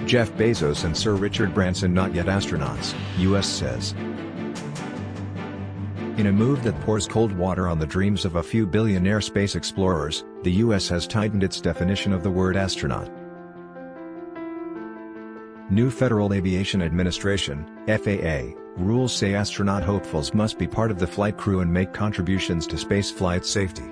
Jeff Bezos and Sir Richard Branson not yet astronauts, US says. In a move that pours cold water on the dreams of a few billionaire space explorers, the US has tightened its definition of the word astronaut. New Federal Aviation Administration (FAA) rules say astronaut hopefuls must be part of the flight crew and make contributions to spaceflight safety.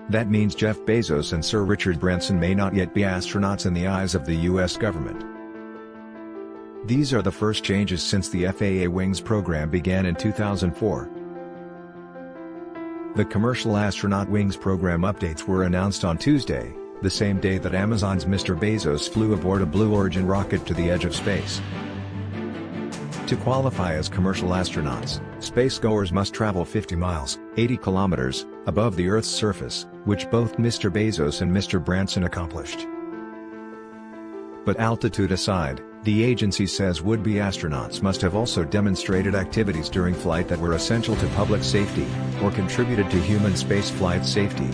That means Jeff Bezos and Sir Richard Branson may not yet be astronauts in the eyes of the US government. These are the first changes since the FAA Wings program began in 2004. The Commercial Astronaut Wings program updates were announced on Tuesday, the same day that Amazon's Mr. Bezos flew aboard a Blue Origin rocket to the edge of space. To qualify as commercial astronauts, space-goers must travel 50 miles, 80 kilometers, above the Earth's surface, which both Mr. Bezos and Mr. Branson accomplished. But altitude aside, the agency says would-be astronauts must have also demonstrated activities during flight that were essential to public safety, or contributed to human spaceflight safety.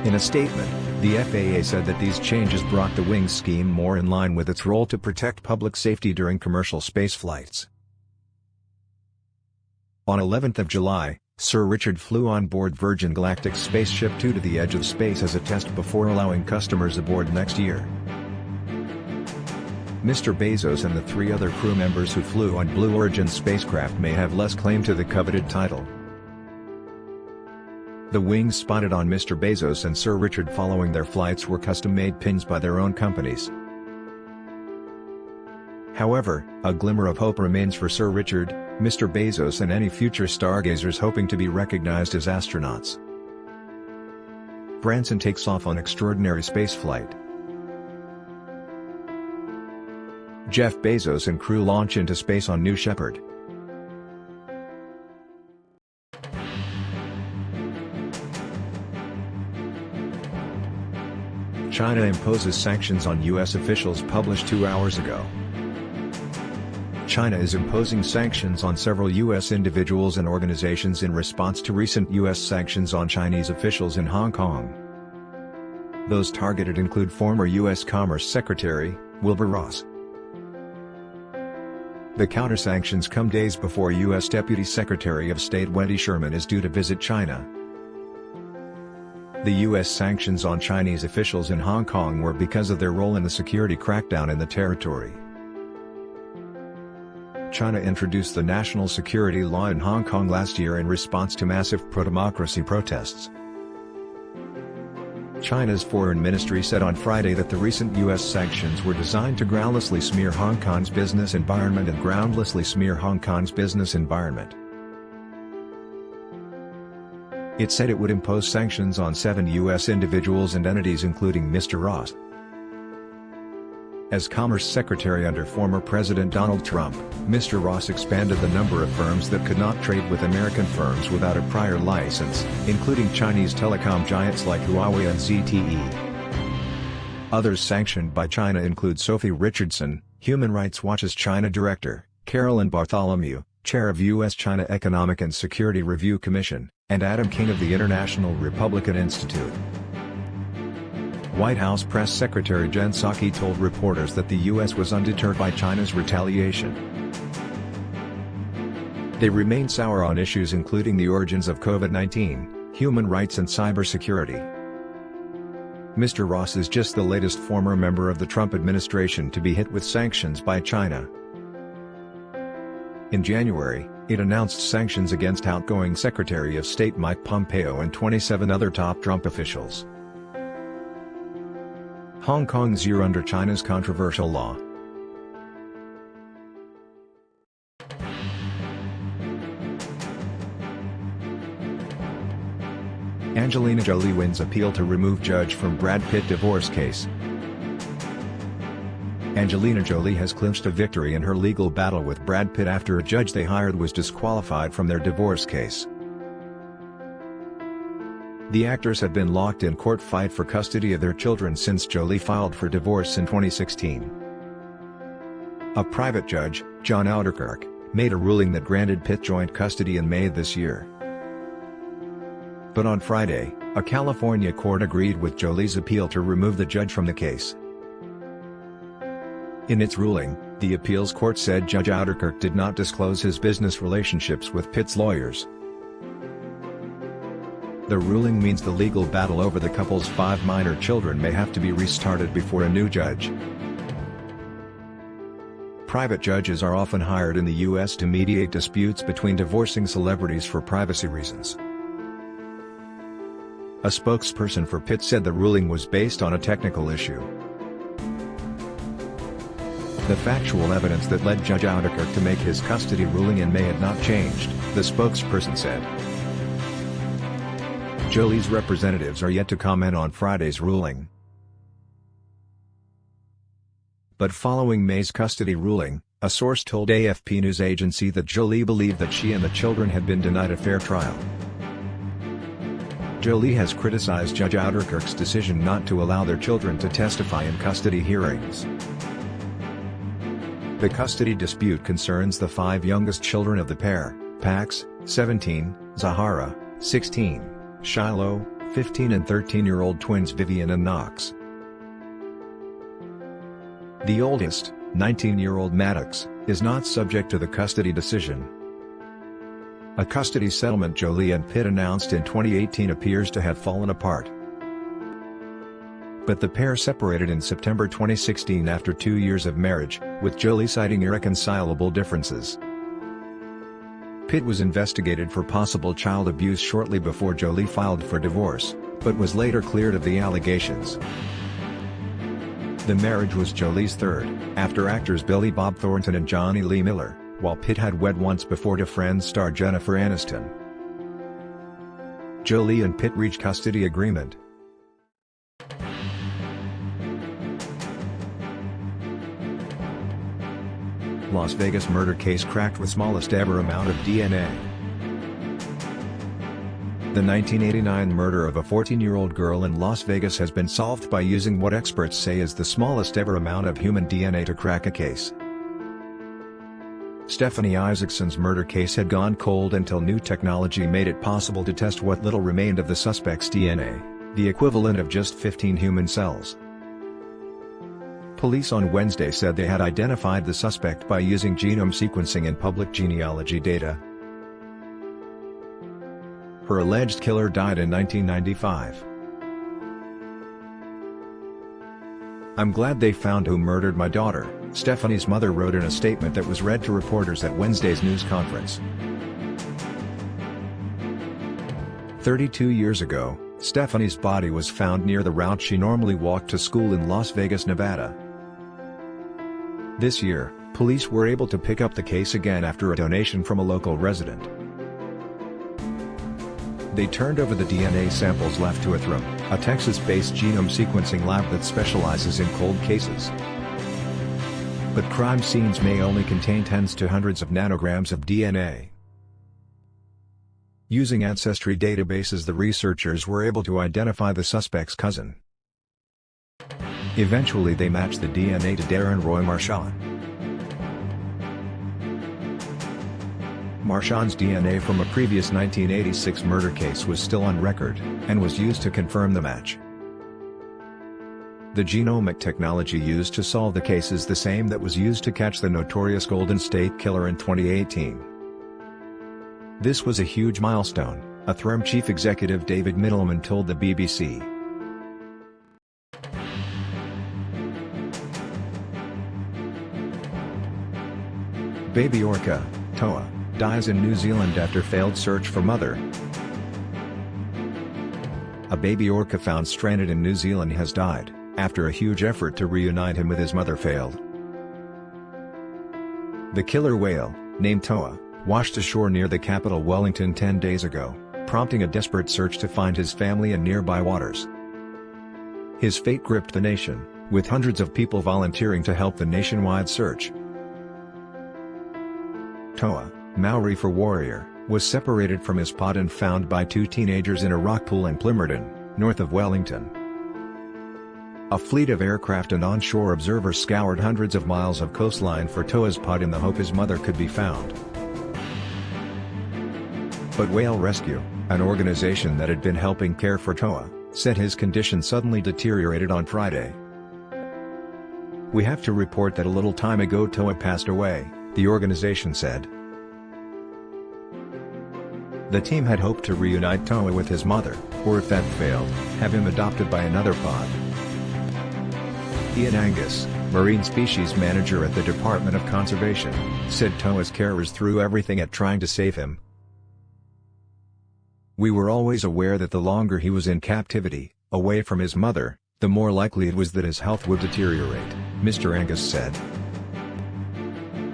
In a statement, the FAA said that these changes brought the Wings scheme more in line with its role to protect public safety during commercial space flights. On 11th of July, Sir Richard flew on board Virgin Galactic's Spaceship Two to the edge of space as a test before allowing customers aboard next year. Mr. Bezos and the 3 other crew members who flew on Blue Origin spacecraft may have less claim to the coveted title. The wings spotted on Mr. Bezos and Sir Richard following their flights were custom-made pins by their own companies. However, a glimmer of hope remains for Sir Richard, Mr. Bezos and any future stargazers hoping to be recognized as astronauts. Branson takes off on extraordinary spaceflight. Jeff Bezos and crew launch into space on New Shepard. China imposes sanctions on U.S. officials published 2 hours ago. China is imposing sanctions on several U.S. individuals and organizations in response to recent U.S. sanctions on Chinese officials in Hong Kong. Those targeted include former U.S. Commerce Secretary, Wilbur Ross. The counter-sanctions come days before U.S. Deputy Secretary of State Wendy Sherman is due to visit China. The U.S. sanctions on Chinese officials in Hong Kong were because of their role in the security crackdown in the territory. China introduced the national security law in Hong Kong last year in response to massive pro-democracy protests. China's foreign ministry said on Friday that the recent U.S. sanctions were designed to groundlessly smear Hong Kong's business environment. It said it would impose sanctions on 7 U.S. individuals and entities including Mr. Ross. As Commerce Secretary under former President Donald Trump, Mr. Ross expanded the number of firms that could not trade with American firms without a prior license, including Chinese telecom giants like Huawei and ZTE. Others sanctioned by China include Sophie Richardson, Human Rights Watch's China Director, Carolyn Bartholomew, Chair of U.S.-China Economic and Security Review Commission, and Adam King of the International Republican Institute. White House Press Secretary Jen Psaki told reporters that the U.S. was undeterred by China's retaliation. They remain sour on issues including the origins of COVID-19, human rights and cybersecurity. Mr. Ross is just the latest former member of the Trump administration to be hit with sanctions by China. In January, it announced sanctions against outgoing Secretary of State Mike Pompeo and 27 other top Trump officials. Hong Kong's year under China's controversial law. Angelina Jolie wins appeal to remove judge from Brad Pitt divorce case. Angelina Jolie has clinched a victory in her legal battle with Brad Pitt after a judge they hired was disqualified from their divorce case. The actors have been locked in court fight for custody of their children since Jolie filed for divorce in 2016. A private judge, John Alderkirk, made a ruling that granted Pitt joint custody in May this year. But on Friday, a California court agreed with Jolie's appeal to remove the judge from the case, In its ruling, the appeals court said Judge Ouderkirk did not disclose his business relationships with Pitt's lawyers. The ruling means the legal battle over the couple's 5 minor children may have to be restarted before a new judge. Private judges are often hired in the U.S. to mediate disputes between divorcing celebrities for privacy reasons. A spokesperson for Pitt said the ruling was based on a technical issue. The factual evidence that led Judge Ouderkirk to make his custody ruling in May had not changed, the spokesperson said. Jolie's representatives are yet to comment on Friday's ruling. But following May's custody ruling, a source told AFP news agency that Jolie believed that she and the children had been denied a fair trial. Jolie has criticized Judge Ouderkirk's decision not to allow their children to testify in custody hearings. The custody dispute concerns the 5 youngest children of the pair, Pax, 17, Zahara, 16, Shiloh, 15 and 13-year-old twins Vivian and Knox. The oldest, 19-year-old Maddox, is not subject to the custody decision. A custody settlement Jolie and Pitt announced in 2018 appears to have fallen apart. But the pair separated in September 2016 after 2 years of marriage, with Jolie citing irreconcilable differences. Pitt was investigated for possible child abuse shortly before Jolie filed for divorce, but was later cleared of the allegations. The marriage was Jolie's third, after actors Billy Bob Thornton and Johnny Lee Miller, while Pitt had wed once before to Friends star Jennifer Aniston. Jolie and Pitt reached custody agreement. Las Vegas murder case cracked with smallest ever amount of DNA. The 1989 murder of a 14-year-old girl in Las Vegas has been solved by using what experts say is the smallest ever amount of human DNA to crack a case. Stephanie Isaacson's murder case had gone cold until new technology made it possible to test what little remained of the suspect's DNA, the equivalent of just 15 human cells. Police on Wednesday said they had identified the suspect by using genome sequencing and public genealogy data. Her alleged killer died in 1995. "I'm glad they found who murdered my daughter," Stephanie's mother wrote in a statement that was read to reporters at Wednesday's news conference. 32 years ago, Stephanie's body was found near the route she normally walked to school in Las Vegas, Nevada. This year, police were able to pick up the case again after a donation from a local resident. They turned over the DNA samples left to Ithram, a Texas-based genome sequencing lab that specializes in cold cases. But crime scenes may only contain tens to hundreds of nanograms of DNA. Using ancestry databases, the researchers were able to identify the suspect's cousin. Eventually they matched the DNA to Darren Roy Marchand. Marchand's DNA from a previous 1986 murder case was still on record, and was used to confirm the match. The genomic technology used to solve the case is the same that was used to catch the notorious Golden State Killer in 2018. This was a huge milestone, Ithram chief executive David Middleman told the BBC. Baby Orca, Toa, dies in New Zealand after failed search for mother. A baby orca found stranded in New Zealand has died, after a huge effort to reunite him with his mother failed. The killer whale, named Toa, washed ashore near the capital Wellington 10 days ago, prompting a desperate search to find his family in nearby waters. His fate gripped the nation, with hundreds of people volunteering to help the nationwide search. Toa, Maori for warrior, was separated from his pod and found by 2 teenagers in a rock pool in Plimmerton, north of Wellington. A fleet of aircraft and onshore observers scoured hundreds of miles of coastline for Toa's pod in the hope his mother could be found. But Whale Rescue, an organization that had been helping care for Toa, said his condition suddenly deteriorated on Friday. "We have to report that a little time ago Toa passed away," the organization said. The team had hoped to reunite Toa with his mother, or if that failed, have him adopted by another pod. Ian Angus, marine species manager at the Department of Conservation, said Toa's carers threw everything at trying to save him. "We were always aware that the longer he was in captivity, away from his mother, the more likely it was that his health would deteriorate," Mr. Angus said.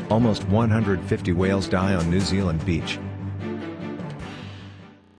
Almost 150 whales die on New Zealand beach,